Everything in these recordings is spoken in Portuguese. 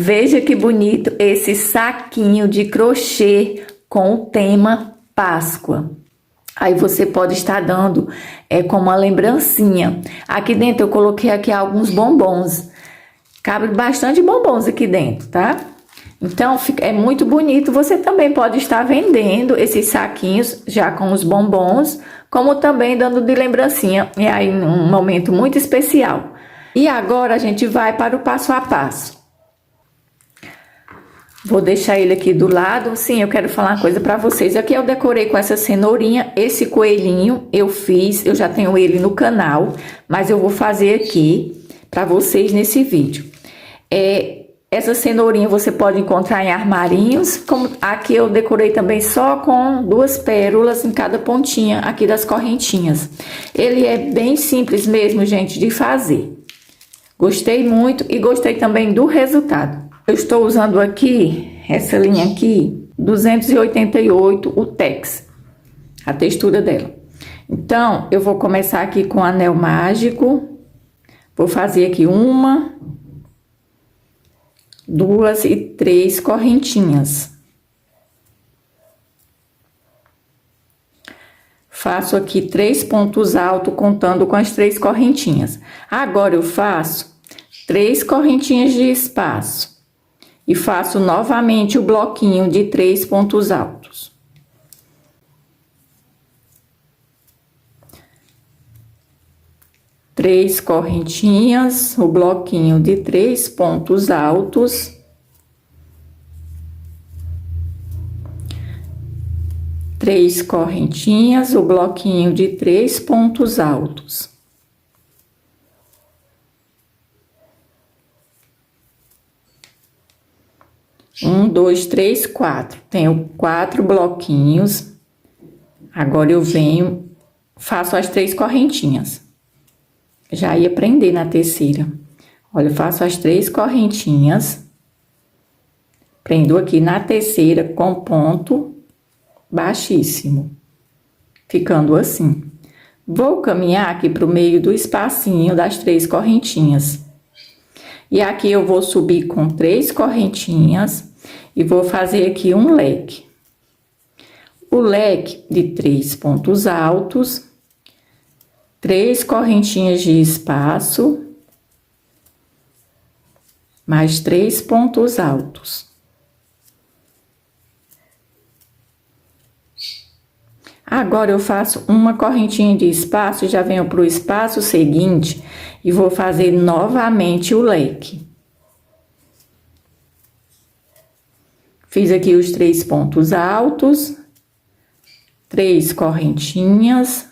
Veja que bonito esse saquinho de crochê com o tema Páscoa. Aí você pode estar dando como uma lembrancinha. Aqui dentro eu coloquei aqui alguns bombons. Cabe bastante bombons aqui dentro, tá? Então é muito bonito. Você também pode estar vendendo esses saquinhos já com os bombons, como também dando de lembrancinha. E aí num momento muito especial. E agora a gente vai para o passo a passo. Vou deixar ele aqui do lado. Sim, eu quero falar uma coisa pra vocês. Aqui eu decorei com essa cenourinha. Esse coelhinho eu já tenho ele no canal, mas eu vou fazer aqui pra vocês nesse vídeo. Essa cenourinha você pode encontrar em armarinhos. Como aqui eu decorei também só com 2 pérolas em cada pontinha aqui das correntinhas. Ele é bem simples mesmo, gente, de fazer. Gostei muito e gostei também do resultado. Eu estou usando aqui, essa linha aqui, 288, o Tex, a textura dela. Então, eu vou começar aqui com o anel mágico. Vou fazer aqui 1, 2 e 3 correntinhas. Faço aqui 3 pontos altos, contando com as 3 correntinhas. Agora, eu faço 3 correntinhas de espaço. E faço novamente o bloquinho de 3 pontos altos. Três correntinhas, o bloquinho de 3 pontos altos. Três correntinhas, o bloquinho de 3 pontos altos. Um, dois, três, 4. Tenho 4 bloquinhos. Agora eu venho, faço as 3 correntinhas. Já ia prender na terceira. Olha, eu faço as 3 correntinhas. Prendo aqui na terceira com ponto baixíssimo. Ficando assim. Vou caminhar aqui pro meio do espacinho das 3 correntinhas. E aqui eu vou subir com 3 correntinhas e vou fazer aqui um leque. O leque de 3 pontos altos, 3 correntinhas de espaço, mais 3 pontos altos. Agora eu faço uma correntinha de espaço e já venho para o espaço seguinte e vou fazer novamente o leque. Fiz aqui os 3 pontos altos, 3 correntinhas,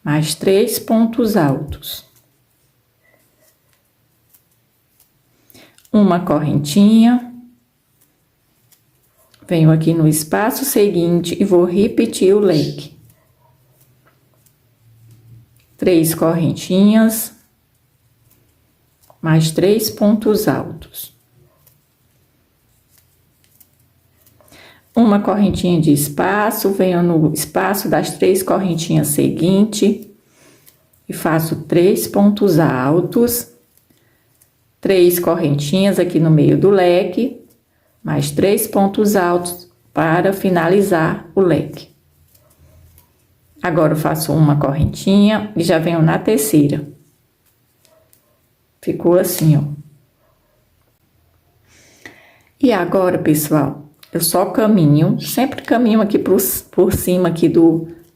mais 3 pontos altos. Uma correntinha. Venho aqui no espaço seguinte e vou repetir o leque. 3 correntinhas, mais 3 pontos altos. Uma correntinha de espaço, venho no espaço das 3 correntinhas seguinte e faço 3 pontos altos, 3 correntinhas aqui no meio do leque, mais 3 pontos altos para finalizar o leque. Agora eu faço uma correntinha e já venho na terceira. Ficou assim, ó. E agora, pessoal, eu só caminho, sempre caminho aqui por cima aqui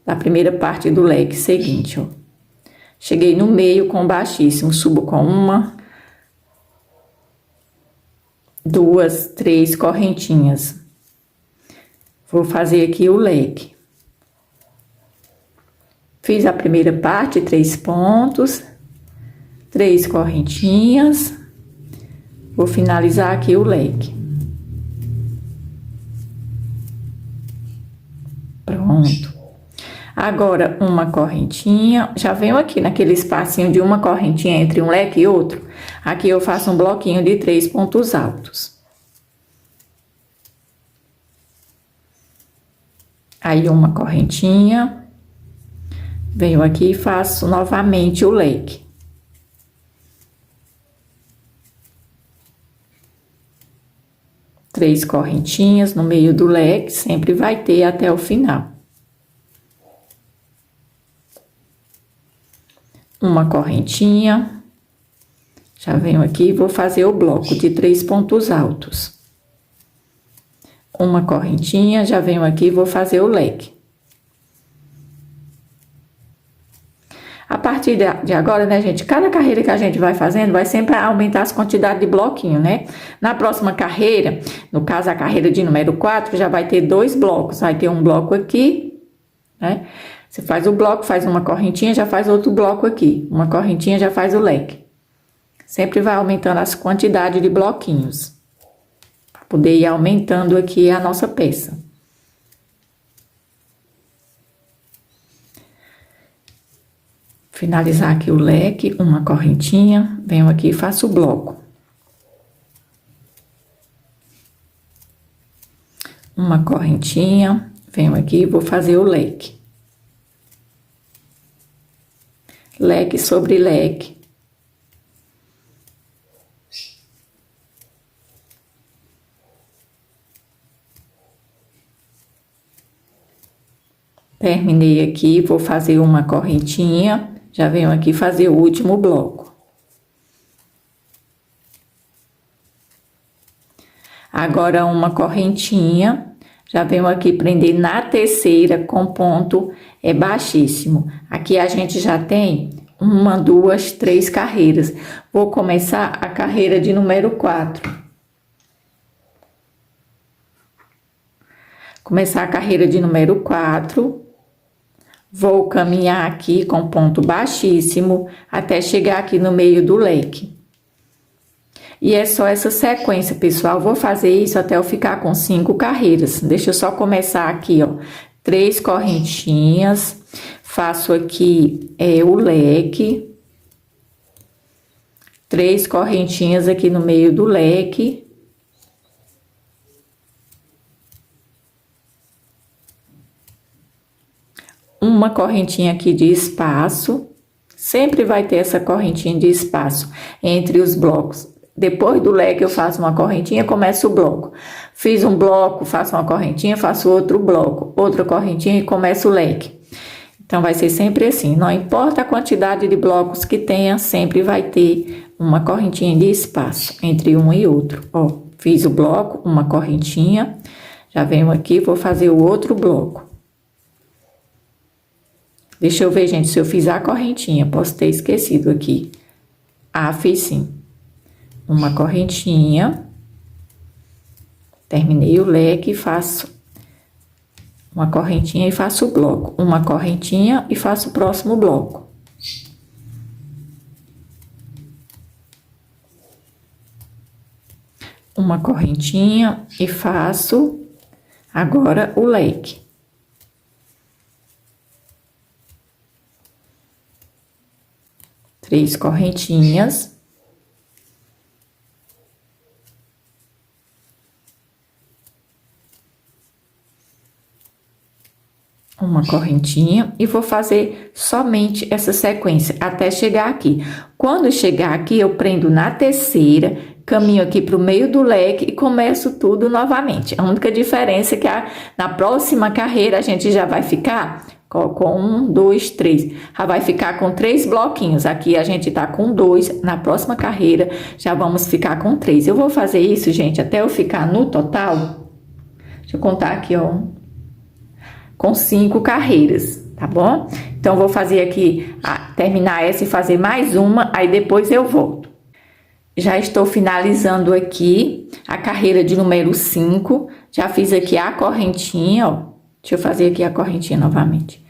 da primeira parte do leque seguinte, ó. Cheguei no meio com baixíssimo, subo com 1, 2, 3 correntinhas. Vou fazer aqui o leque. Fiz a primeira parte, 3 pontos, 3 correntinhas. Vou finalizar aqui o leque. Pronto. Agora, uma correntinha. Já venho aqui naquele espacinho de uma correntinha entre um leque e outro. Aqui eu faço um bloquinho de 3 pontos altos. Aí, uma correntinha. Venho aqui e faço novamente o leque. 3 correntinhas no meio do leque, sempre vai ter até o final. Uma correntinha, já venho aqui e vou fazer o bloco de 3 pontos altos. Uma correntinha, já venho aqui e vou fazer o leque. A partir de agora, né, gente, cada carreira que a gente vai fazendo, vai sempre aumentar as quantidades de bloquinho, né? Na próxima carreira, no caso a carreira de número 4, já vai ter 2 blocos. Vai ter um bloco aqui, né? Você faz o bloco, faz uma correntinha, já faz outro bloco aqui. Uma correntinha, já faz o leque. Sempre vai aumentando as quantidades de bloquinhos. Para poder ir aumentando aqui a nossa peça. Finalizar aqui o leque, uma correntinha, venho aqui e faço o bloco. Uma correntinha, venho aqui e vou fazer o leque. Leque sobre leque. Terminei aqui, vou fazer uma correntinha. Já venho aqui fazer o último bloco. Agora, uma correntinha, já venho aqui prender na terceira com ponto baixíssimo. Aqui a gente já tem 1, 2, 3 carreiras. Vou começar a carreira de número 4. Começar a carreira de número 4. Vou caminhar aqui com ponto baixíssimo até chegar aqui no meio do leque. E é só essa sequência, pessoal. Vou fazer isso até eu ficar com 5 carreiras. Deixa eu só começar aqui, ó. 3 correntinhas. Faço aqui o leque. 3 correntinhas aqui no meio do leque. Uma correntinha aqui de espaço, sempre vai ter essa correntinha de espaço entre os blocos. Depois do leque eu faço uma correntinha, começo o bloco. Fiz um bloco, faço uma correntinha, faço outro bloco, outra correntinha e começo o leque. Então, vai ser sempre assim, não importa a quantidade de blocos que tenha, sempre vai ter uma correntinha de espaço entre um e outro. Ó, fiz o bloco, uma correntinha, já venho aqui, vou fazer o outro bloco. Deixa eu ver, gente, se eu fiz a correntinha. Posso ter esquecido aqui. Ah, fiz sim. Uma correntinha. Terminei o leque e faço uma correntinha e faço o bloco. Uma correntinha e faço o próximo bloco. Uma correntinha e faço agora o leque. Três correntinhas. Uma correntinha e vou fazer somente essa sequência até chegar aqui. Quando chegar aqui, eu prendo na terceira, caminho aqui pro meio do leque e começo tudo novamente. A única diferença é que na próxima carreira a gente já vai ficar com 1, 2, 3. Já vai ficar com 3 bloquinhos. Aqui a gente tá com 2. Na próxima carreira já vamos ficar com 3. Eu vou fazer isso, gente, até eu ficar no total. Deixa eu contar aqui, ó. Com 5 carreiras, tá bom? Então, vou fazer aqui, terminar essa e fazer mais uma, aí depois eu volto. Já estou finalizando aqui a carreira de número 5. Já fiz aqui a correntinha, ó. Deixa eu fazer aqui a correntinha novamente.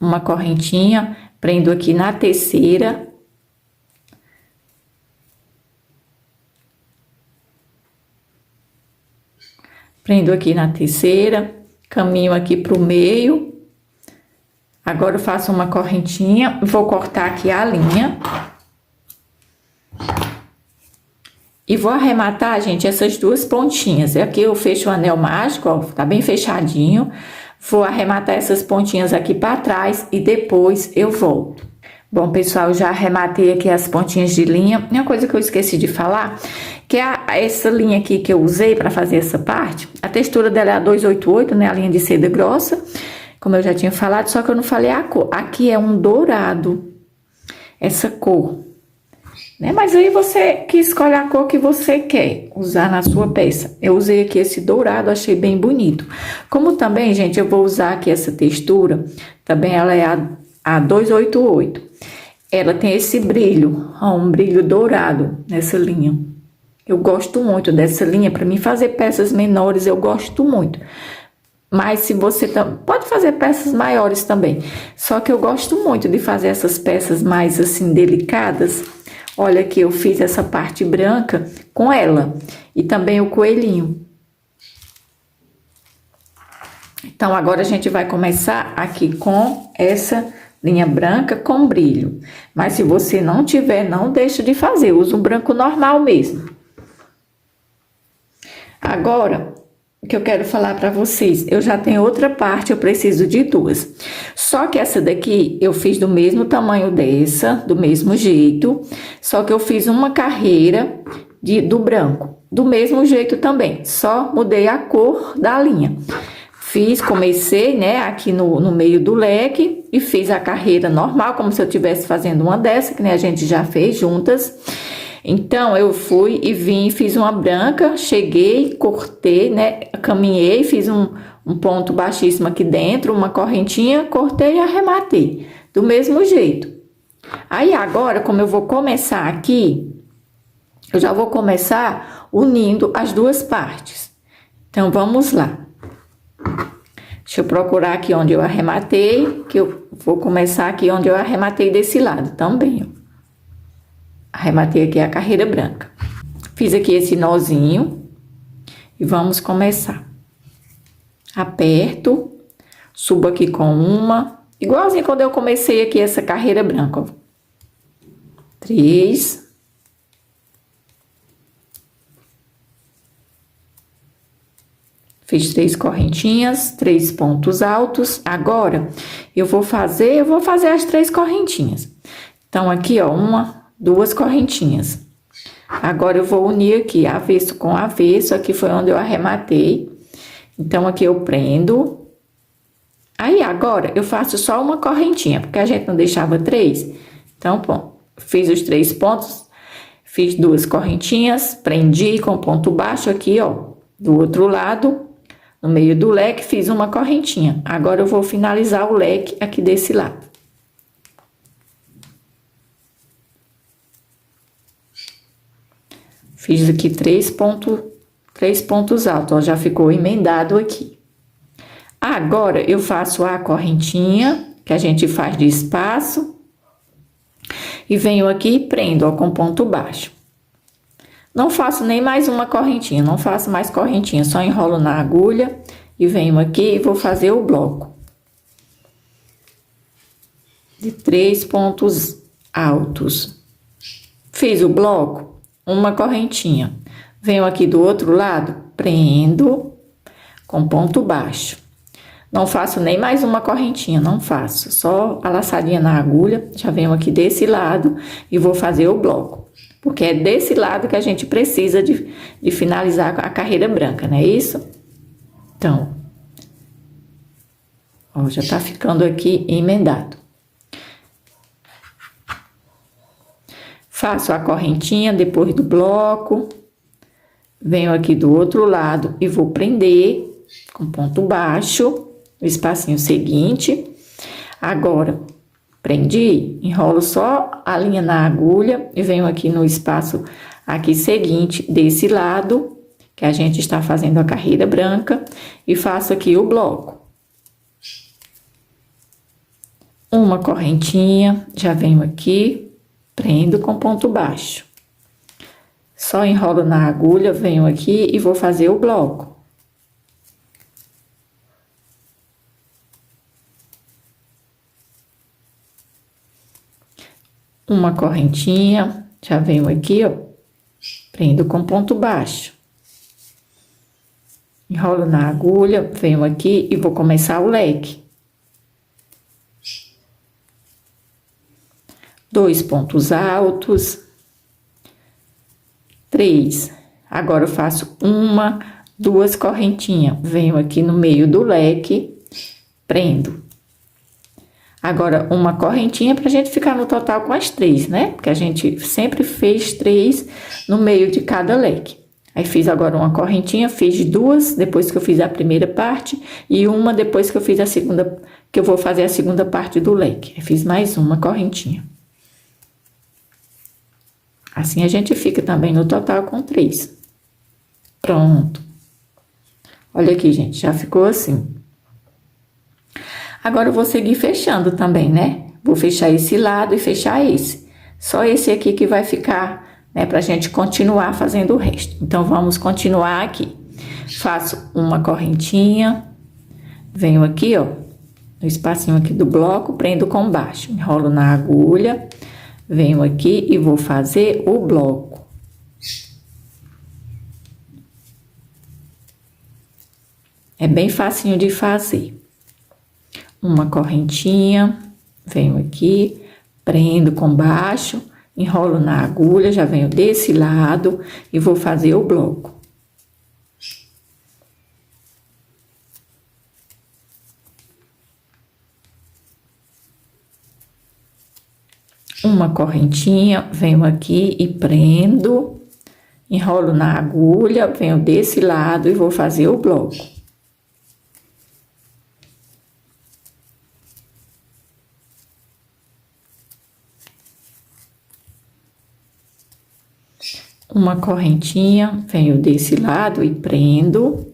Uma correntinha, prendo aqui na terceira. Prendo aqui na terceira, caminho aqui pro meio. Agora eu faço uma correntinha, vou cortar aqui a linha. E vou arrematar, gente, essas duas pontinhas. Aqui eu fecho o anel mágico, ó, tá bem fechadinho. Vou arrematar essas pontinhas aqui para trás e depois eu volto. Bom, pessoal, já arrematei aqui as pontinhas de linha. Uma coisa que eu esqueci de falar, que essa linha aqui que eu usei para fazer essa parte, a textura dela é a 288, né? A linha de seda grossa, como eu já tinha falado, só que eu não falei a cor. Aqui é um dourado, essa cor, né? Mas aí você que escolhe a cor que você quer usar na sua peça. Eu usei aqui esse dourado, achei bem bonito. Como também, gente, eu vou usar aqui essa textura, também ela é a 288. Ela tem esse brilho, ó, um brilho dourado nessa linha. Eu gosto muito dessa linha, para mim fazer peças menores eu gosto muito. Mas se você pode fazer peças maiores também. Só que eu gosto muito de fazer essas peças mais assim delicadas. Olha aqui, eu fiz essa parte branca com ela e também o coelhinho. Então agora a gente vai começar aqui com essa linha branca com brilho. Mas se você não tiver, não deixa de fazer, usa um branco normal mesmo. Agora, o que eu quero falar para vocês, eu já tenho outra parte, eu preciso de duas. Só que essa daqui eu fiz do mesmo tamanho dessa, do mesmo jeito, só que eu fiz uma carreira do branco, do mesmo jeito também, só mudei a cor da linha. Comecei, né, aqui no meio do leque e fiz a carreira normal, como se eu estivesse fazendo uma dessa, que né, a gente já fez juntas. Então, eu fui e vim, fiz uma branca, cheguei, cortei, né, caminhei, fiz um ponto baixíssimo aqui dentro, uma correntinha, cortei e arrematei, do mesmo jeito. Aí, agora, como eu vou começar aqui, eu já vou começar unindo as duas partes. Então, vamos lá. Deixa eu procurar aqui onde eu arrematei, que eu vou começar aqui onde eu arrematei desse lado também, ó. Arrematei aqui a carreira branca. Fiz aqui esse nozinho e vamos começar. Aperto, subo aqui com uma, igualzinho quando eu comecei aqui essa carreira branca, ó. 3. Fiz 3 correntinhas, 3 pontos altos. Agora, eu vou fazer as 3 correntinhas. Então, aqui, ó, 1, 2 correntinhas. Agora, eu vou unir aqui avesso com avesso, aqui foi onde eu arrematei. Então, aqui eu prendo. Aí, agora, eu faço só uma correntinha, porque a gente não deixava 3. Então, bom, fiz os 3 pontos, fiz 2 correntinhas, prendi com ponto baixo aqui, ó, do outro lado, no meio do leque, fiz uma correntinha. Agora, eu vou finalizar o leque aqui desse lado. Fiz aqui 3 pontos altos, ó, já ficou emendado aqui. Agora, eu faço a correntinha, que a gente faz de espaço, e venho aqui e prendo, ó, com ponto baixo. Não faço nem mais uma correntinha, não faço mais correntinha, só enrolo na agulha e venho aqui e vou fazer o bloco. De 3 pontos altos. Fiz o bloco. Uma correntinha, venho aqui do outro lado, prendo com ponto baixo. Não faço nem mais uma correntinha, não faço, só a laçadinha na agulha, já venho aqui desse lado e vou fazer o bloco. Porque é desse lado que a gente precisa de finalizar a carreira branca, não é isso? Então, ó, já tá ficando aqui emendado. Faço a correntinha depois do bloco, venho aqui do outro lado e vou prender com ponto baixo, no espacinho seguinte. Agora, prendi, enrolo só a linha na agulha e venho aqui no espaço aqui seguinte, desse lado, que a gente está fazendo a carreira branca, e faço aqui o bloco. Uma correntinha, já venho aqui, prendo com ponto baixo. Só enrolo na agulha, venho aqui e vou fazer o bloco. Uma correntinha, já venho aqui, ó, prendo com ponto baixo. Enrolo na agulha, venho aqui e vou começar o leque. 2 pontos altos, 3, Agora eu faço uma, duas correntinhas. Venho aqui no meio do leque, prendo. Agora, uma correntinha pra gente ficar no total com as 3, né? Porque a gente sempre fez 3 no meio de cada leque. Aí, fiz agora uma correntinha, fiz 2 depois que eu fiz a primeira parte e uma depois que eu fiz a segunda, que eu vou fazer a segunda parte do leque. Aí, fiz mais uma correntinha. Assim, a gente fica também no total com 3. Pronto. Olha aqui, gente, já ficou assim. Agora, eu vou seguir fechando também, né? Vou fechar esse lado e fechar esse. Só esse aqui que vai ficar, né? Pra gente continuar fazendo o resto. Então, vamos continuar aqui. Faço uma correntinha. Venho aqui, ó. No espacinho aqui do bloco, prendo com baixo. Enrolo na agulha. Venho aqui e vou fazer o bloco. É bem facinho de fazer. Uma correntinha, venho aqui, prendo com baixo, enrolo na agulha, já venho desse lado e vou fazer o bloco. Uma correntinha, venho aqui e prendo, enrolo na agulha, venho desse lado e vou fazer o bloco. Uma correntinha, venho desse lado e prendo.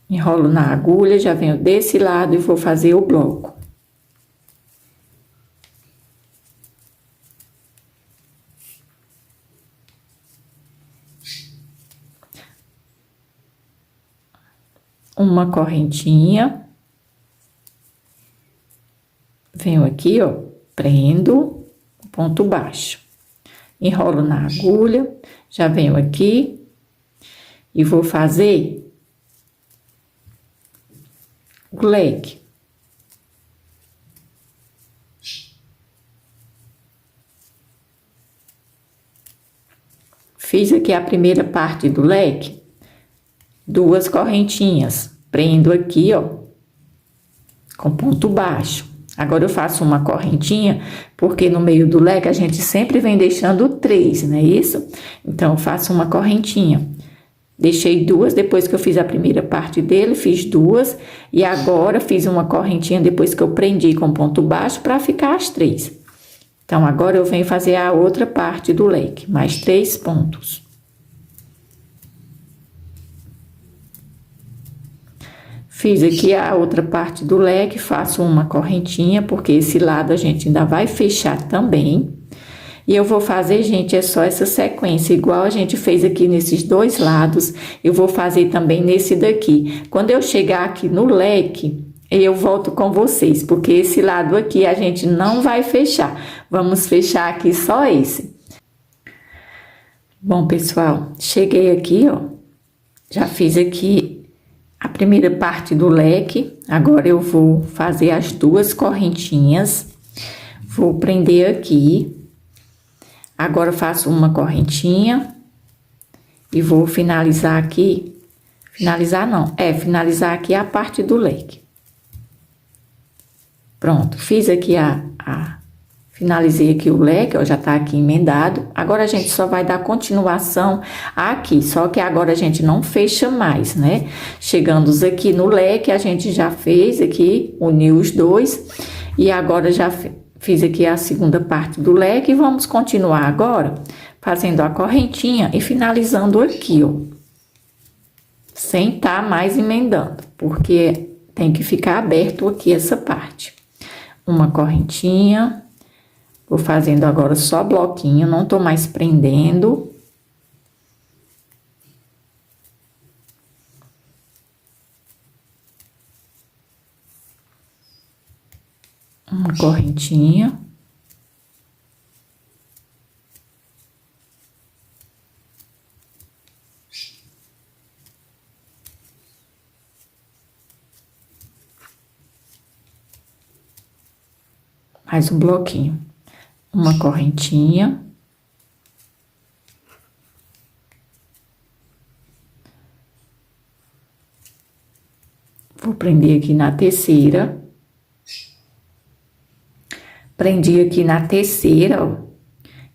Enrolo na agulha, já venho desse lado e vou fazer o bloco. Uma correntinha. Venho aqui, ó, prendo, ponto baixo. Enrolo na agulha, já venho aqui e vou fazer o leque. Fiz aqui a primeira parte do leque, 2 correntinhas, prendo aqui, ó, com ponto baixo. Agora, eu faço uma correntinha, porque no meio do leque a gente sempre vem deixando 3, não é isso? Então, eu faço uma correntinha. Deixei 2 depois que eu fiz a primeira parte dele, fiz 2. E agora, fiz uma correntinha depois que eu prendi com ponto baixo para ficar as 3. Então, agora eu venho fazer a outra parte do leque, mais 3 pontos. Fiz aqui a outra parte do leque, faço uma correntinha, porque esse lado a gente ainda vai fechar também. E eu vou fazer, gente, é só essa sequência, igual a gente fez aqui nesses 2 lados, eu vou fazer também nesse daqui. Quando eu chegar aqui no leque, eu volto com vocês, porque esse lado aqui a gente não vai fechar. Vamos fechar aqui só esse. Bom, pessoal, cheguei aqui, ó, já fiz aqui a primeira parte do leque. Agora eu vou fazer as 2 correntinhas, vou prender aqui. Agora faço uma correntinha e vou finalizar aqui. Finalizar não, finalizar aqui a parte do leque. Pronto, fiz aqui finalizei aqui o leque, ó, já tá aqui emendado. Agora a gente só vai dar continuação aqui, só que agora a gente não fecha mais, né? Chegando aqui no leque, a gente já fez aqui, uniu os 2, e agora já fiz aqui a segunda parte do leque, e vamos continuar agora fazendo a correntinha e finalizando aqui, ó. Sem tá mais emendando, porque tem que ficar aberto aqui essa parte. Uma correntinha. Vou fazendo agora só bloquinho, não tô mais prendendo. Uma correntinha. Mais um bloquinho. Uma correntinha. Vou prender aqui na terceira. Prendi aqui na terceira, ó.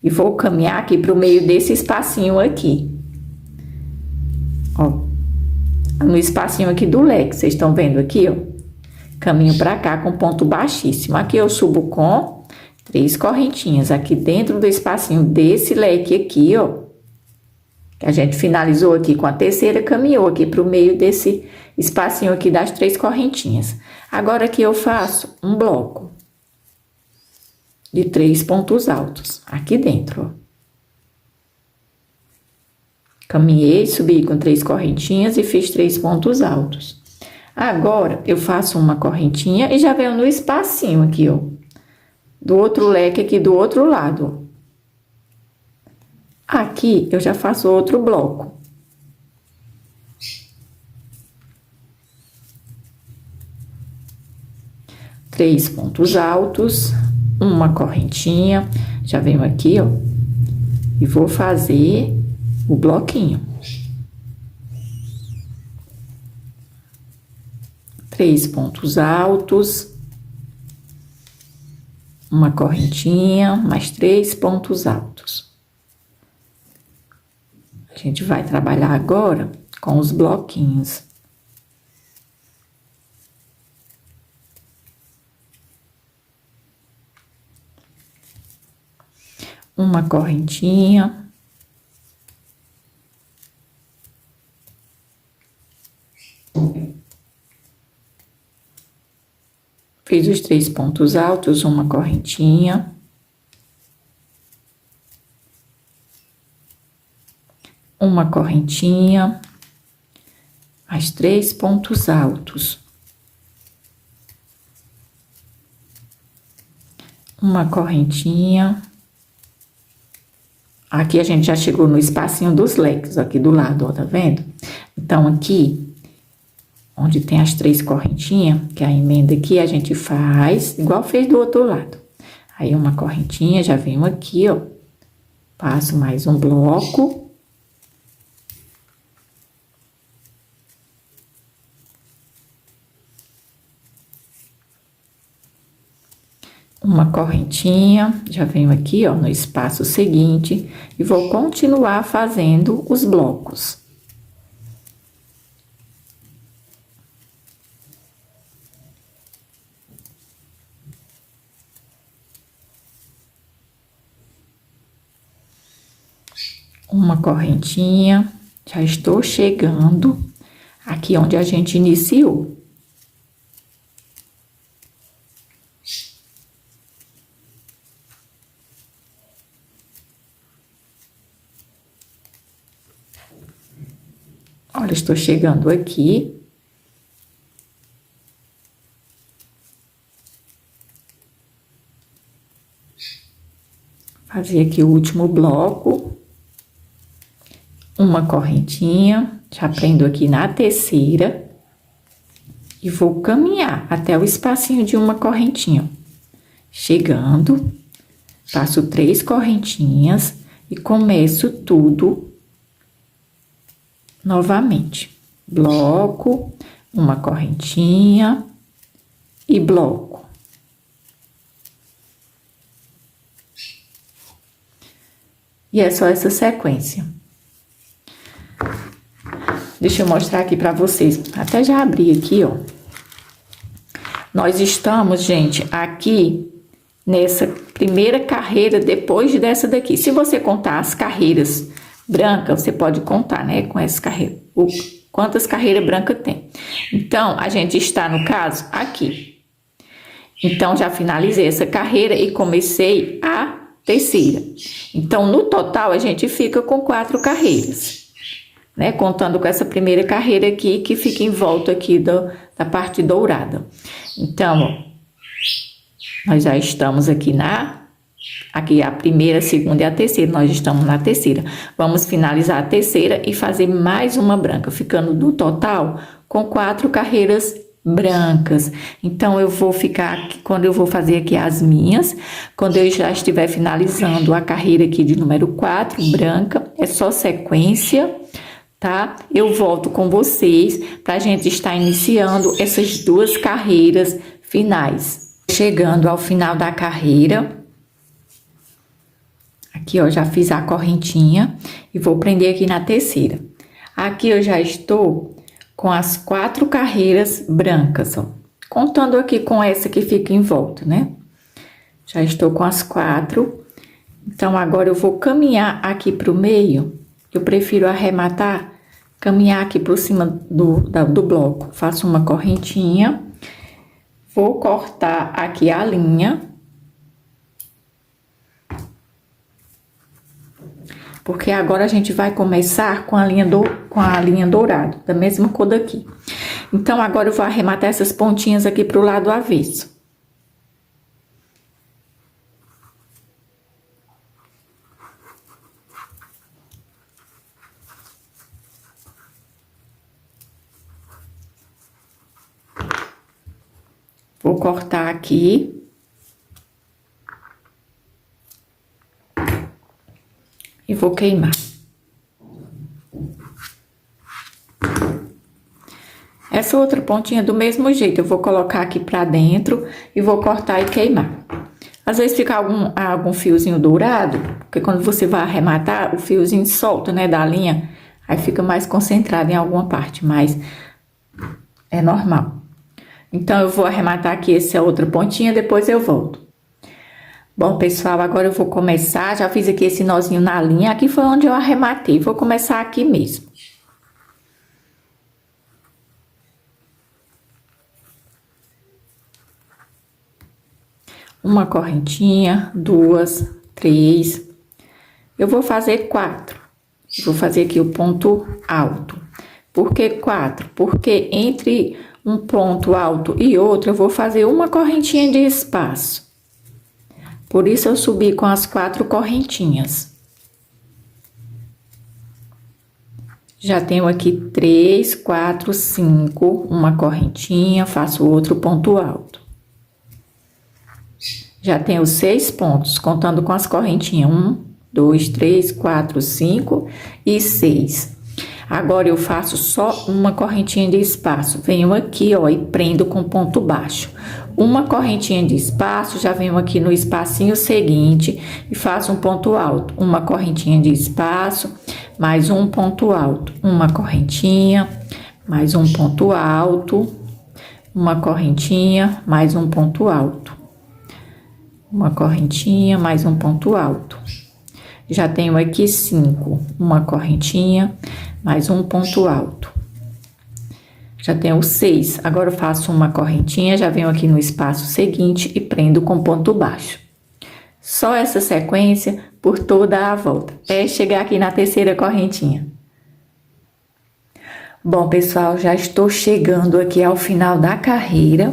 E vou caminhar aqui pro meio desse espacinho aqui. Ó. No espacinho aqui do leque, vocês estão vendo aqui, ó. Caminho pra cá com ponto baixíssimo. Aqui eu subo com 3 correntinhas. Aqui dentro do espacinho desse leque aqui, ó. Que a gente finalizou aqui com a terceira, caminhou aqui pro meio desse espacinho aqui das 3 correntinhas. Agora aqui eu faço um bloco de 3 pontos altos, aqui dentro, ó. Caminhei, subi com 3 correntinhas e fiz 3 pontos altos. Agora, eu faço uma correntinha e já venho no espacinho aqui, ó. Do outro leque aqui do outro lado, ó. Aqui, eu já faço outro bloco. Três pontos altos, uma correntinha, já venho aqui, ó, e vou fazer o bloquinho. 3 pontos altos, uma correntinha, mais 3 pontos altos. A gente vai trabalhar agora com os bloquinhos. Uma correntinha. Fiz os 3 pontos altos, uma correntinha. Uma correntinha, mais 3 pontos altos. Uma correntinha. Aqui a gente já chegou no espacinho dos leques, aqui do lado, ó, tá vendo? Então, aqui, onde tem as 3 correntinhas, que é a emenda aqui, a gente faz igual fez do outro lado. Aí, uma correntinha, já venho aqui, ó, passo mais um bloco. Uma correntinha, já venho aqui, ó, no espaço seguinte e vou continuar fazendo os blocos. Uma correntinha, já estou chegando aqui onde a gente iniciou. Olha, estou chegando aqui. Fazer aqui o último bloco. Uma correntinha, já prendo aqui na terceira. E vou caminhar até o espacinho de uma correntinha. Chegando, faço 3 correntinhas e começo tudo novamente. Bloco, uma correntinha e bloco. E é só essa sequência. Deixa eu mostrar aqui pra vocês. Até já abri aqui, ó. Nós estamos, gente, aqui nessa primeira carreira depois dessa daqui. Se você contar as carreiras brancas, você pode contar, né, com essa carreira. Quantas carreiras brancas tem. Então, a gente está, no caso, aqui. Então, já finalizei essa carreira e comecei a terceira. Então, no total, a gente fica com 4 carreiras, né? Contando com essa primeira carreira aqui, que fica em volta aqui da parte dourada. Então, ó, nós já estamos aqui aqui a primeira, a segunda e a terceira, nós estamos na terceira. Vamos finalizar a terceira e fazer mais uma branca, ficando no total com 4 carreiras brancas. Então, eu vou ficar aqui, quando eu vou fazer aqui as minhas, quando eu já estiver finalizando a carreira aqui de número 4, branca, é só sequência, tá? Eu volto com vocês pra gente estar iniciando essas duas carreiras finais. Chegando ao final da carreira, aqui ó, já fiz a correntinha e vou prender aqui na terceira. Aqui eu já estou com as 4 carreiras brancas, ó. Contando aqui com essa que fica em volta, né? Já estou com as 4. Então, agora eu vou caminhar aqui pro meio. Eu prefiro arrematar, caminhar aqui por cima do bloco. Faço uma correntinha. Vou cortar aqui a linha. Porque agora a gente vai começar com a linha dourada, da mesma cor daqui. Então, agora eu vou arrematar essas pontinhas aqui pro lado avesso. Vou cortar aqui. E vou queimar. Essa outra pontinha do mesmo jeito, eu vou colocar aqui pra dentro e vou cortar e queimar. Às vezes fica algum fiozinho dourado, porque quando você vai arrematar, o fiozinho solta, né, da linha, aí fica mais concentrado em alguma parte, mas é normal. Então, eu vou arrematar aqui essa outra pontinha, depois eu volto. Bom, pessoal, agora eu vou começar, já fiz aqui esse nozinho na linha, aqui foi onde eu arrematei, vou começar aqui mesmo. Uma correntinha, 2, 3, eu vou fazer 4. Vou fazer aqui o ponto alto. Por que 4? Porque entre um ponto alto e outro, eu vou fazer uma correntinha de espaço. Por isso, eu subi com as 4 correntinhas. Já tenho aqui 3, 4, 5, uma correntinha, faço outro ponto alto. Já tenho 6 pontos, contando com as correntinhas. 1, 2, 3, 4, 5 e 6. Agora, eu faço só uma correntinha de espaço. Venho aqui, ó, e prendo com ponto baixo. Uma correntinha de espaço, já venho aqui no espacinho seguinte e faço um ponto alto. Uma correntinha de espaço, mais um ponto alto. Uma correntinha, mais um ponto alto. Uma correntinha, mais um ponto alto. Uma correntinha, mais um ponto alto. Já tenho aqui 5. Uma correntinha, mais um ponto alto. Já tenho 6. Agora eu faço uma correntinha, já venho aqui no espaço seguinte e prendo com ponto baixo. Só essa sequência por toda a volta, até chegar aqui na terceira correntinha. Bom, pessoal, já estou chegando aqui ao final da carreira.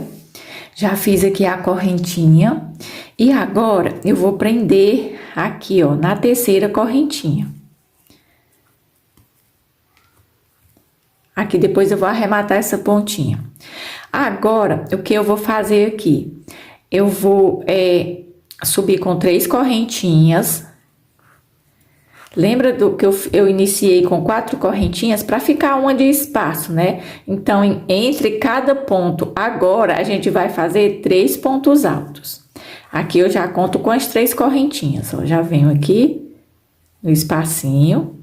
Já fiz aqui a correntinha. E agora, eu vou prender aqui, ó, na terceira correntinha. Aqui, depois eu vou arrematar essa pontinha. Agora, o que eu vou fazer aqui? Eu vou subir com 3 correntinhas. Lembra do que eu iniciei com 4 correntinhas para ficar uma de espaço, né? Então, entre cada ponto, agora, a gente vai fazer 3 pontos altos. Aqui eu já conto com as 3 correntinhas, ó. Já venho aqui no espacinho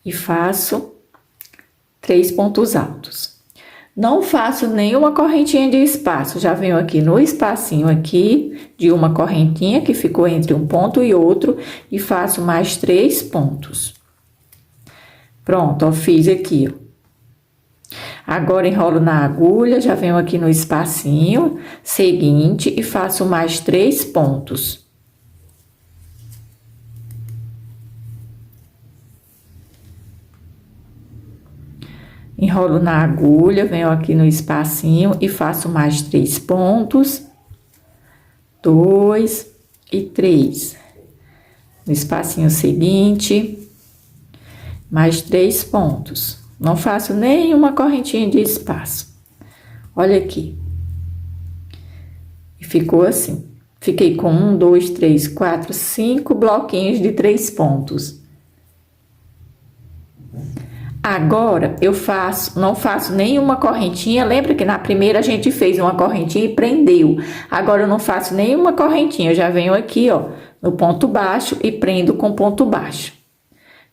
e faço 3 pontos altos. Não faço nenhuma correntinha de espaço, já venho aqui no espacinho aqui de uma correntinha que ficou entre um ponto e outro e faço mais 3 pontos. Pronto, ó, fiz aqui, ó. Agora, enrolo na agulha, já venho aqui no espacinho seguinte e faço mais 3 pontos. Enrolo na agulha, venho aqui no espacinho e faço mais 3 pontos. 2 e 3. No espacinho seguinte, mais 3 pontos. Não faço nenhuma correntinha de espaço. Olha aqui. E ficou assim. Fiquei com 1, 2, 3, 4, 5 bloquinhos de 3 pontos. Agora, não faço nenhuma correntinha. Lembra que na primeira a gente fez uma correntinha e prendeu. Agora, eu não faço nenhuma correntinha. Eu já venho aqui, ó, no ponto baixo e prendo com ponto baixo.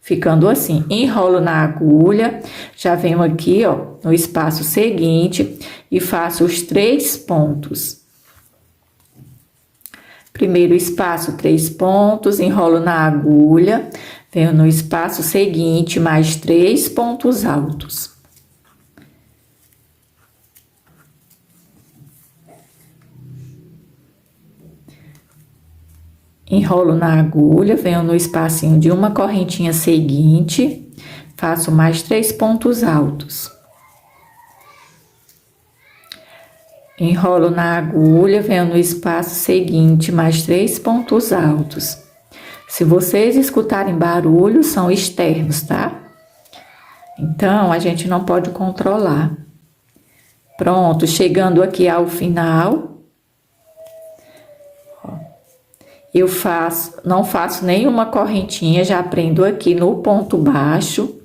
Ficando assim, enrolo na agulha, já venho aqui, ó, no espaço seguinte e faço os 3 pontos. Primeiro espaço, 3 pontos, enrolo na agulha, venho no espaço seguinte, mais 3 pontos altos. Enrolo na agulha, venho no espacinho de uma correntinha seguinte, faço mais 3 pontos altos. Enrolo na agulha, venho no espaço seguinte, mais 3 pontos altos. Se vocês escutarem barulho, são externos, tá? Então, a gente não pode controlar. Pronto, chegando aqui ao final, eu não faço nenhuma correntinha, já prendo aqui no ponto baixo,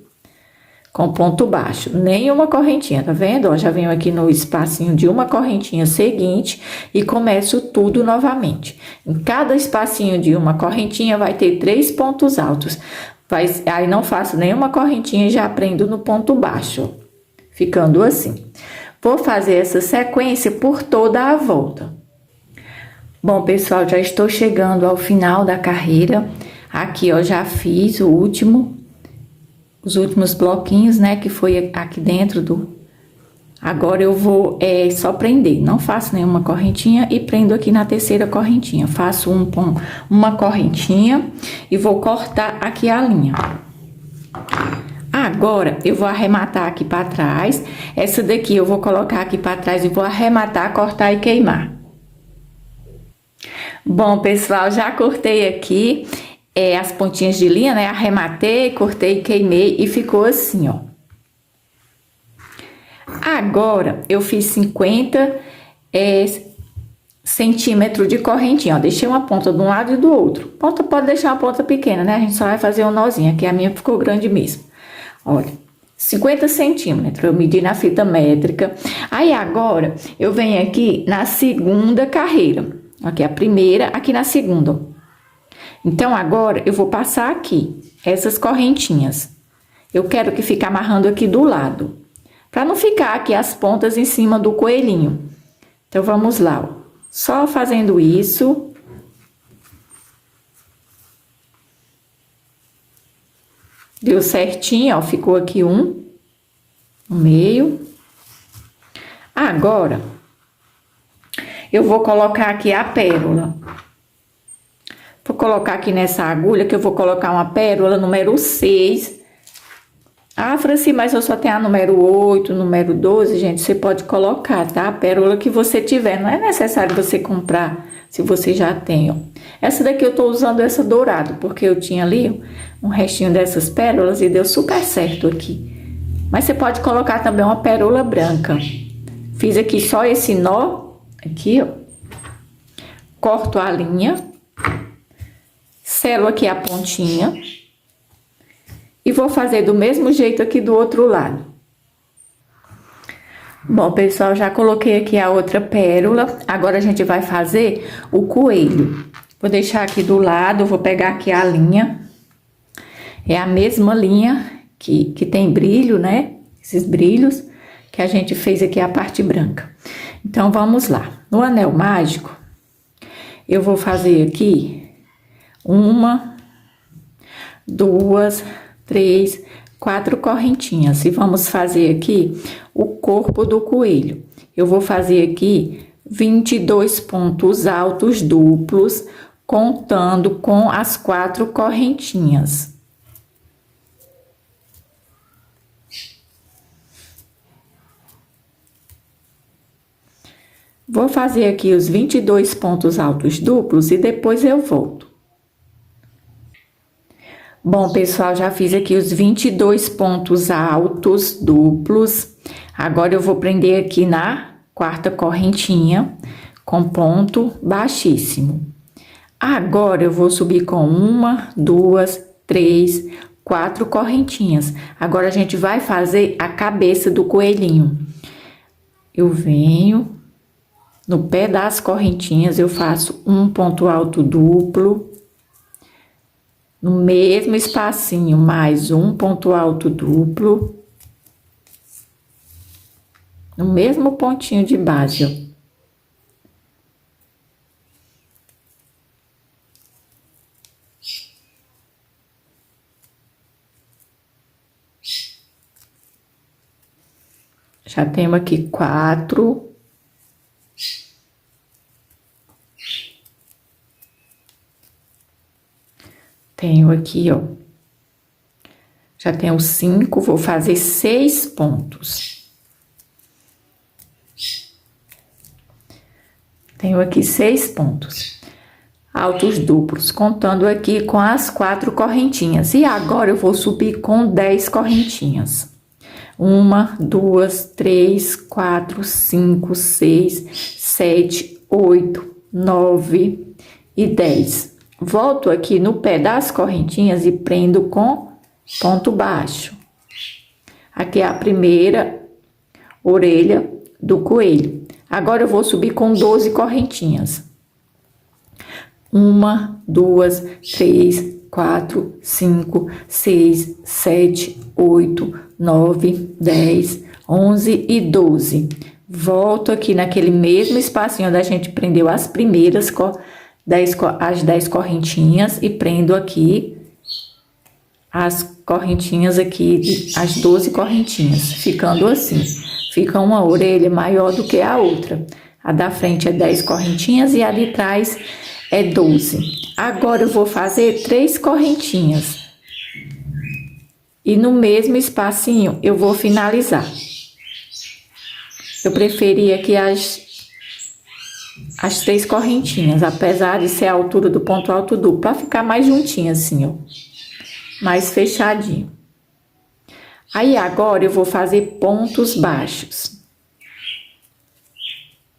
com ponto baixo, nenhuma correntinha, tá vendo? Ó, já venho aqui no espacinho de uma correntinha seguinte e começo tudo novamente. Em cada espacinho de uma correntinha vai ter 3 pontos altos. Aí não faço nenhuma correntinha e já prendo no ponto baixo, ó, ficando assim. Vou fazer essa sequência por toda a volta. Bom, pessoal, já estou chegando ao final da carreira. Aqui, ó, já fiz os últimos bloquinhos, né, que foi aqui dentro do... Agora eu vou só prender, não faço nenhuma correntinha e prendo aqui na terceira correntinha. Faço uma correntinha e vou cortar aqui a linha. Agora, eu vou arrematar aqui para trás. Essa daqui eu vou colocar aqui para trás e vou arrematar, cortar e queimar. Bom, pessoal, já cortei aqui as pontinhas de linha, né? Arrematei, cortei, queimei e ficou assim, ó. Agora, eu fiz 50 centímetros de correntinha, ó. Deixei uma ponta de um lado e do outro. Ponta pode deixar uma ponta pequena, né? A gente só vai fazer um nozinho, aqui a minha ficou grande mesmo. Olha, 50 centímetros, eu medi na fita métrica. Aí, agora, eu venho aqui na segunda carreira. Aqui a primeira, aqui na segunda, ó. Então, agora, eu vou passar aqui, essas correntinhas. Eu quero que fique amarrando aqui do lado, para não ficar aqui as pontas em cima do coelhinho. Então, vamos lá, ó. Só fazendo isso. Deu certinho, ó, ficou aqui um no meio. Agora, eu vou colocar aqui a pérola. Vou colocar aqui nessa agulha, que eu vou colocar uma pérola número 6. Ah, Franci, mas eu só tenho a número 8, número 12, gente, você pode colocar, tá? A pérola que você tiver, não é necessário você comprar, se você já tem, ó. Essa daqui eu tô usando essa dourada, porque eu tinha ali um restinho dessas pérolas e deu super certo aqui. Mas você pode colocar também uma pérola branca. Fiz aqui só esse nó, aqui, ó. Corto a linha. Selo aqui a pontinha. E vou fazer do mesmo jeito aqui do outro lado. Bom, pessoal, já coloquei aqui a outra pérola. Agora a gente vai fazer o coelho. Vou deixar aqui do lado, vou pegar aqui a linha. É a mesma linha que tem brilho, né? Esses brilhos que a gente fez aqui a parte branca. Então, vamos lá. No anel mágico, eu vou fazer aqui 1, 2, 3, 4 correntinhas. E vamos fazer aqui o corpo do coelho. Eu vou fazer aqui 22 pontos altos duplos, contando com as 4 correntinhas. Vou fazer aqui os 22 pontos altos duplos e depois eu volto. Bom, pessoal, já fiz aqui os 22 pontos altos duplos. Agora, eu vou prender aqui na 4ª correntinha com ponto baixíssimo. Agora, eu vou subir com 1, 2, 3, 4 correntinhas. Agora, a gente vai fazer a cabeça do coelhinho. Eu venho no pé das correntinhas, eu faço um ponto alto duplo. No mesmo espacinho, mais um ponto alto duplo. No mesmo pontinho de base, ó. Já tenho aqui 4. Tenho aqui, ó. Já tenho 5, vou fazer 6 pontos. Tenho aqui 6 pontos. Altos duplos, contando aqui com as 4 correntinhas. E agora eu vou subir com 10 correntinhas. 1, 2, 3, 4, 5, 6, 7, 8, 9 e 10. Volto aqui no pé das correntinhas e prendo com ponto baixo. Aqui é a primeira orelha do coelho. Agora eu vou subir com 12 correntinhas. 1, 2, 3, 4, 5, 6, 7, 8, 9, 10, 11 e 12. Volto aqui naquele mesmo espacinho onde a gente prendeu as primeiras as 10 correntinhas e prendo aqui as correntinhas aqui, as 12 correntinhas, ficando assim. Fica uma orelha maior do que a outra. A da frente é 10 correntinhas e a de trás é 12. Agora eu vou fazer 3 correntinhas. E no mesmo espacinho eu vou finalizar. Eu preferi aqui as 3 correntinhas, apesar de ser a altura do ponto alto duplo, para ficar mais juntinho assim, ó. Mais fechadinho. Aí agora eu vou fazer pontos baixos.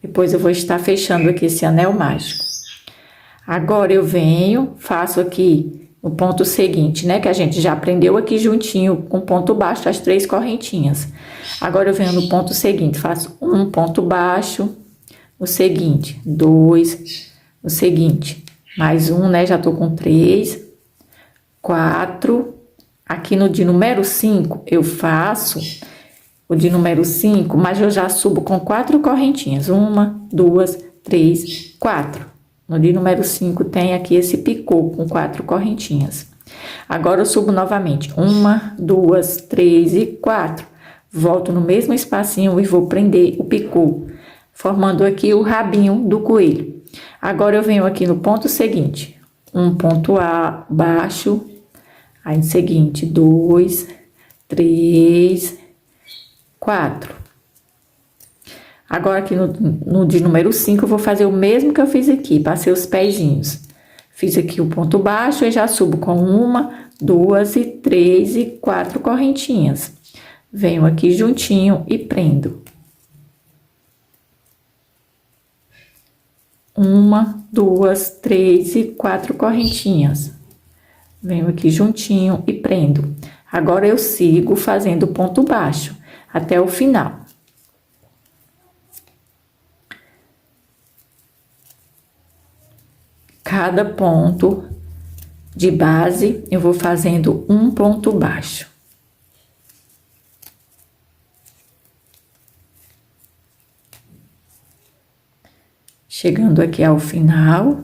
Depois eu vou estar fechando aqui esse anel mágico. Agora eu venho, faço aqui o ponto seguinte, né? Que a gente já aprendeu aqui juntinho com ponto baixo, as 3 correntinhas. Agora eu venho no ponto seguinte, faço um ponto baixo, o seguinte, 2, o seguinte, mais um, né? Já tô com 3, 4. Aqui no de número 5, eu faço o de número 5, mas eu já subo com 4 correntinhas. 1, 2, 3, 4. No de número 5 tem aqui esse picô com 4 correntinhas. Agora eu subo novamente. 1, 2, 3 e 4. Volto no mesmo espacinho e vou prender o picô, formando aqui o rabinho do coelho. Agora eu venho aqui no ponto seguinte. Um ponto baixo. Aí no seguinte, 2, 3, 4. Agora aqui no de número 5 eu vou fazer o mesmo que eu fiz aqui, passei os pezinhos. Fiz aqui o ponto baixo e já subo com 1, 2 e 3 e 4 correntinhas. Venho aqui juntinho e prendo. 1, 2, 3 e 4 correntinhas. Venho aqui juntinho e prendo. Agora eu sigo fazendo ponto baixo até o final. Cada ponto de base eu vou fazendo um ponto baixo. Chegando aqui ao final,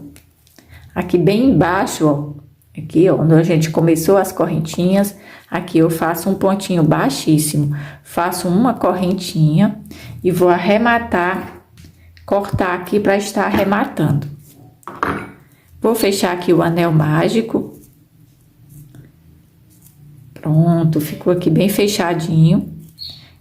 aqui bem embaixo, ó. Aqui, ó, onde a gente começou as correntinhas, aqui eu faço um pontinho baixíssimo, faço uma correntinha e vou arrematar, cortar aqui para estar arrematando. Vou fechar aqui o anel mágico. Pronto, ficou aqui bem fechadinho.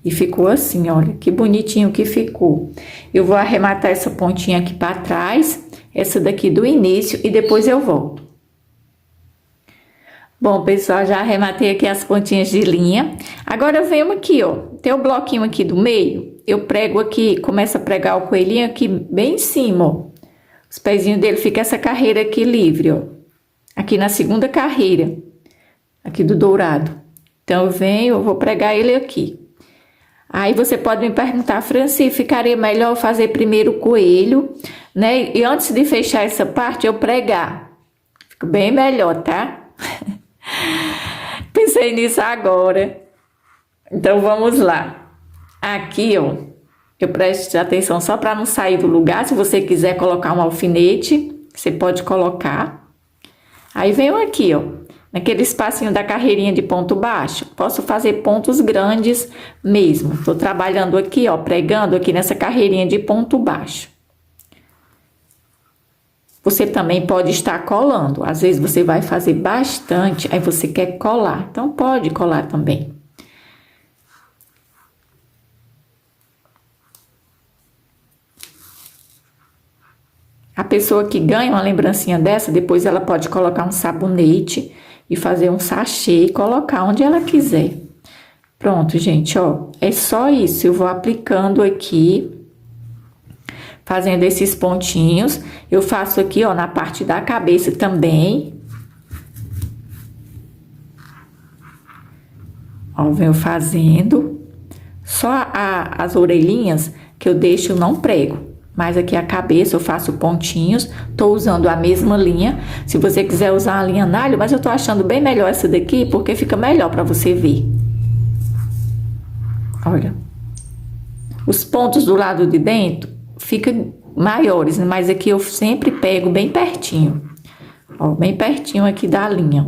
E ficou assim, olha, que bonitinho que ficou. Eu vou arrematar essa pontinha aqui para trás, essa daqui do início, e depois eu volto. Bom, pessoal, já arrematei aqui as pontinhas de linha. Agora eu venho aqui, ó, tem o bloquinho aqui do meio, eu prego aqui, começo a pregar o coelhinho aqui bem em cima, ó. Os pezinhos dele fica essa carreira aqui livre, ó. Aqui na segunda carreira. aqui do dourado. Então, eu vou pregar ele aqui. Aí você pode me perguntar, Franci, ficaria melhor fazer primeiro o coelho, né? E antes de fechar essa parte, eu pregar. Fica bem melhor, tá? Pensei nisso agora. Então, vamos lá. Aqui, ó, eu presto atenção só para não sair do lugar. Se você quiser colocar um alfinete, você pode colocar. Aí, venho aqui, ó, naquele espacinho da carreirinha de ponto baixo. Posso fazer pontos grandes mesmo. Tô trabalhando aqui, ó, pregando aqui nessa carreirinha de ponto baixo. Você também pode estar colando. Às vezes você vai fazer bastante, aí você quer colar. Então, pode colar também. A pessoa que ganha uma lembrancinha dessa, depois ela pode colocar um sabonete e fazer um sachê e colocar onde ela quiser. Pronto, gente, ó. É só isso. Eu vou aplicando aqui, fazendo esses pontinhos. Eu faço aqui, ó, na parte da cabeça também. Ó, venho fazendo. Só as orelhinhas que eu deixo, eu não prego. Mas aqui a cabeça eu faço pontinhos. Tô usando a mesma linha. Se você quiser usar a linha nalho, mas eu tô achando bem melhor essa daqui, porque fica melhor pra você ver. Olha. Os pontos do lado de dentro ficam maiores, mas aqui eu sempre pego bem pertinho. Ó, bem pertinho aqui da linha.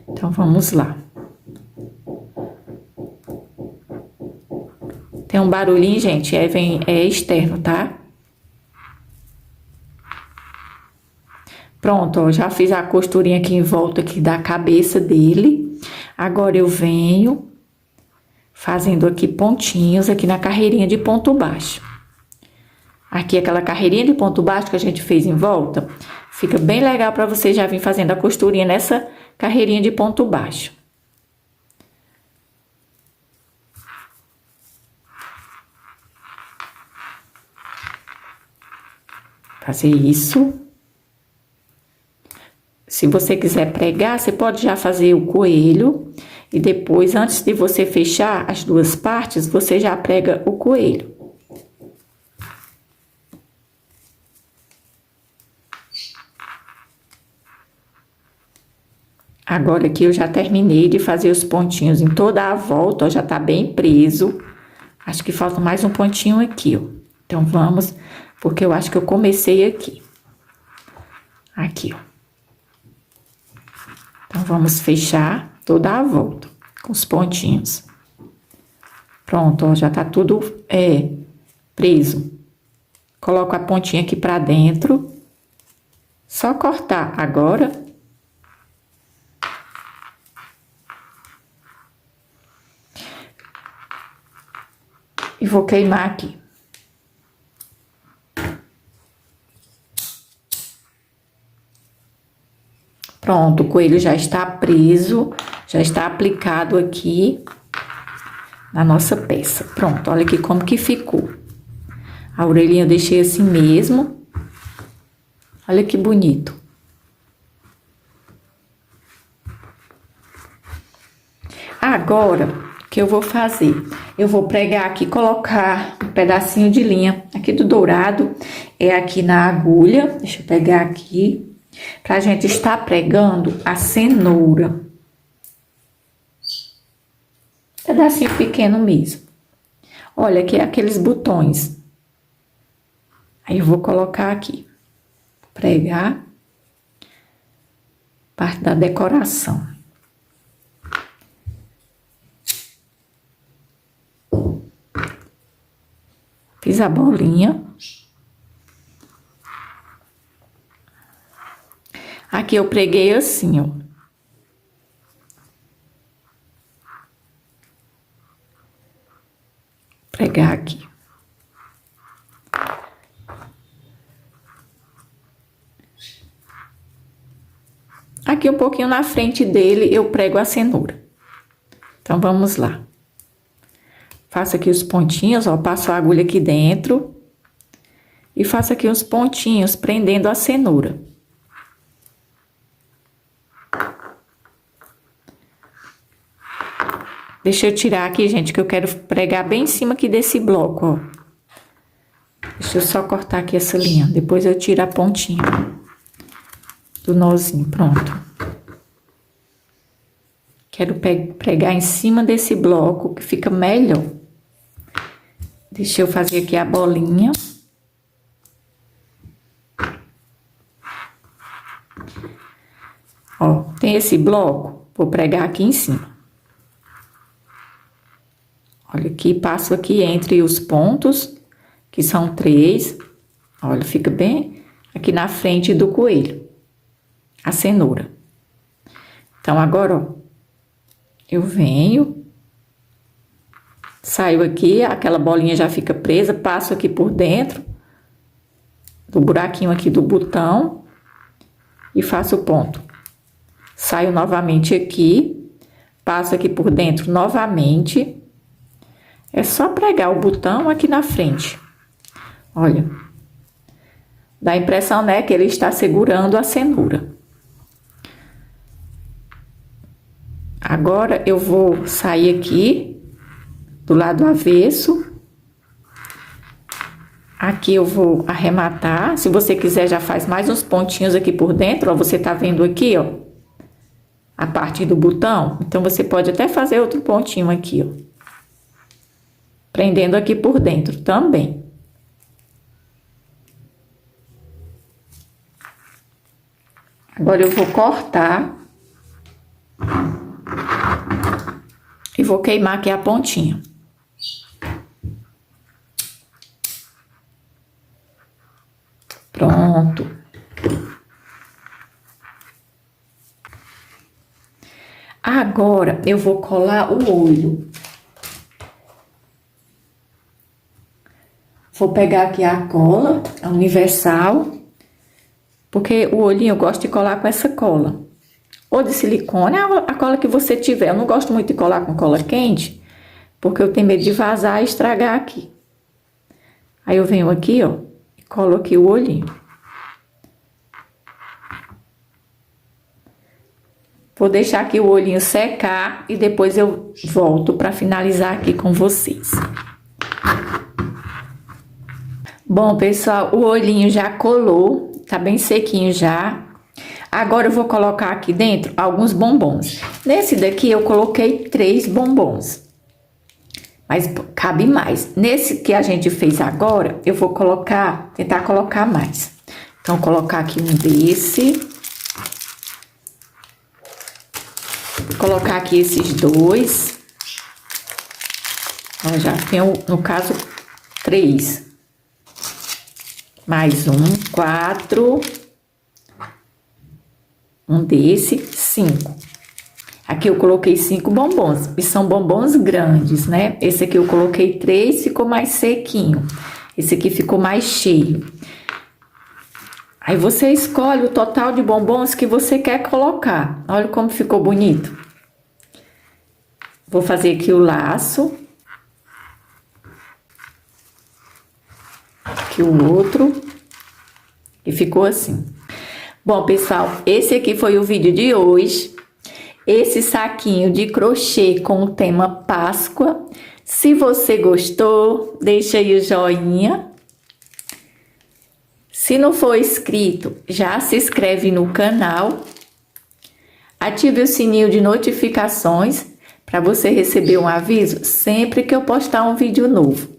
Então, vamos lá. Tem um barulhinho, gente, é externo, tá? Pronto, ó, já fiz a costurinha aqui em volta aqui da cabeça dele. Agora eu venho fazendo aqui pontinhos aqui na carreirinha de ponto baixo. Aqui aquela carreirinha de ponto baixo que a gente fez em volta, fica bem legal para você já vir fazendo a costurinha nessa carreirinha de ponto baixo. Fazer isso. Se você quiser pregar, você pode já fazer o coelho e depois, antes de você fechar as duas partes, você já prega o coelho. Agora aqui eu já terminei de fazer os pontinhos em toda a volta, ó, já tá bem preso. Acho que falta mais um pontinho aqui, ó. Então, vamos, porque eu acho que eu comecei aqui. Aqui, ó. Então, vamos fechar toda a volta com os pontinhos. Pronto, ó, já tá tudo preso. Coloco a pontinha aqui pra dentro. Só cortar agora. E vou queimar aqui. Pronto, o coelho já está preso, já está aplicado aqui na nossa peça. Pronto, olha aqui como que ficou. A orelhinha eu deixei assim mesmo. Olha que bonito. Agora, o que eu vou fazer? Eu vou pregar aqui, colocar um pedacinho de linha aqui do dourado, é aqui na agulha. Deixa eu pegar aqui. Pra gente estar pregando a cenoura. Pedacinho pequeno mesmo. Olha, aqui é aqueles botões. Aí eu vou colocar aqui. Pregar. Parte da decoração. Fiz a bolinha. Aqui eu preguei assim, ó. Pregar aqui. Aqui um pouquinho na frente dele eu prego a cenoura. Então, vamos lá. Faço aqui os pontinhos, ó, passo a agulha aqui dentro. E faço aqui os pontinhos prendendo a cenoura. Deixa eu tirar aqui, gente, que eu quero pregar bem em cima aqui desse bloco, ó. Deixa eu só cortar aqui essa linha. Depois eu tiro a pontinha do nozinho, pronto. Quero pregar em cima desse bloco, que fica melhor. Deixa eu fazer aqui a bolinha. Ó, tem esse bloco, vou pregar aqui em cima. Olha aqui, passo aqui entre os pontos, que são 3. Olha, fica bem aqui na frente do coelho, a cenoura. Então, agora, ó, eu venho, saio aqui, aquela bolinha já fica presa, passo aqui por dentro do buraquinho aqui do botão e faço o ponto. Saio novamente aqui, passo aqui por dentro novamente. É só pregar o botão aqui na frente. Olha, dá a impressão, né, que ele está segurando a cenoura. Agora, eu vou sair aqui do lado avesso. Aqui eu vou arrematar. Se você quiser, já faz mais uns pontinhos aqui por dentro, ó. Você tá vendo aqui, ó, a parte do botão? Então, você pode até fazer outro pontinho aqui, ó. Prendendo aqui por dentro também. Agora, eu vou cortar. E vou queimar aqui a pontinha. Pronto. Agora, eu vou colar o olho. Vou pegar aqui a cola, a universal, porque o olhinho eu gosto de colar com essa cola. Ou de silicone, a cola que você tiver. Eu não gosto muito de colar com cola quente, porque eu tenho medo de vazar e estragar aqui. Aí eu venho aqui, ó, e colo aqui o olhinho. Vou deixar aqui o olhinho secar e depois eu volto para finalizar aqui com vocês. Bom, pessoal, o olhinho já colou, tá bem sequinho já. Agora eu vou colocar aqui dentro alguns bombons. Nesse daqui eu coloquei 3 bombons. Mas cabe mais. Nesse que a gente fez agora, eu vou colocar, tentar colocar mais. Então, vou colocar aqui um desse. Vou colocar aqui esses 2. Ó, já tenho, no caso, 3. Mais um, 4. Um desse, 5. Aqui eu coloquei 5 bombons. E são bombons grandes, né? Esse aqui eu coloquei 3, ficou mais sequinho. Esse aqui ficou mais cheio. Aí você escolhe o total de bombons que você quer colocar. Olha como ficou bonito. Vou fazer aqui o laço. Aqui o outro. E ficou assim. Bom, pessoal, esse aqui foi o vídeo de hoje. Esse saquinho de crochê com o tema Páscoa. Se você gostou, deixa aí o joinha. Se não for inscrito, já se inscreve no canal. Ative o sininho de notificações para você receber um aviso sempre que eu postar um vídeo novo.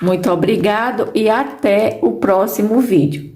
Muito obrigado e até o próximo vídeo.